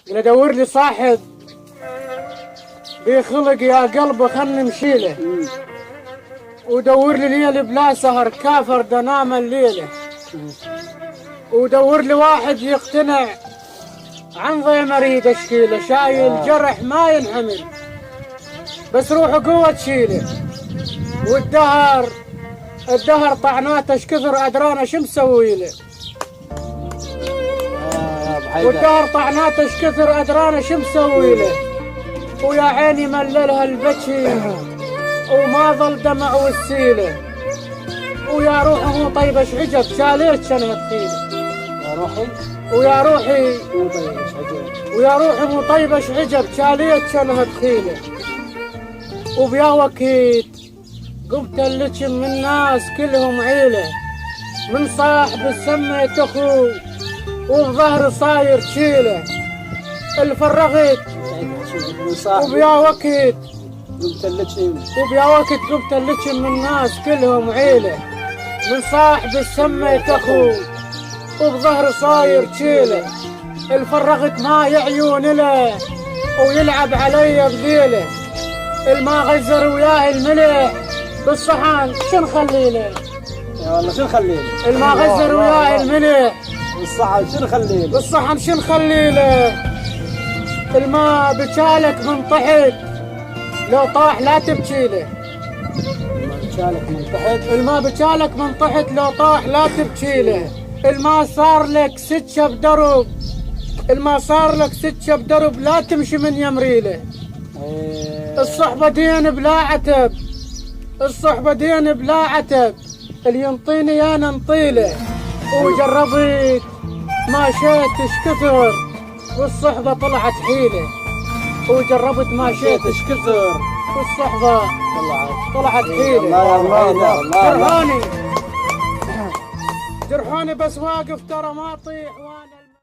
قال دور لي صاحب بخلق يا قلبي خلني مشيله، ودور لي ليلة بلا سهر كافر دنام الليلة، ودور لي واحد يقتنع عن ضي مريض اشكيله، شايل جرح ما ينحمل بس روحه قوة تشيله، والدهر طعناته اش كثر ادرانا شو مسويله، والدهر طعناته اش كثر ادرانا شو مسويله، ويا عيني مللها البكي وما ظل دمع والسيله، ويا روحي مو طيبه اش عجب شاليت شنها تخيله، يا روحي ويا روحي مو طيب ايش عجب، ويا روحي مو طيبه اش عجب شاليت شنها تخيله، وبيا وكيت قبت اللجم من ناس كلهم عيله، من صاحب سميت اخو وبظهر صاير شيله، الفرغت وبيا وكيت قمت اللجم وبيا وقت قبت اللجم من ناس كلهم عيله، من صاحب سميت اخو وبظهر صاير شيله، الفرغت ماي عيون له ويلعب علي بذيله، الما غزر وياه الملح بالصحن شو نخليله، يا والله شو نخليله، الما غزر وياه الملح بالصحن شو نخليله، بالصحن شو نخليله، الماء بجالك من تحت لو طاح لا تبكيله، بجالك من تحت، الماء بجالك من تحت لو طاح لا تبكيله، الماء صار لك سكه بدرب، الماء صار لك سكه بدرب لا تمشي من يمريله، الصحبه دين بلا عتب، الصحبه دين بلا عتب، اللي ينطيني انا نطيله، وجربت ما شيت اش كثر والصحبه طلعت حيله، وجربت ما شيت اش كثر والصحبه طلعت حيله، جرحوني بس واقف ترى ما اطيح وانا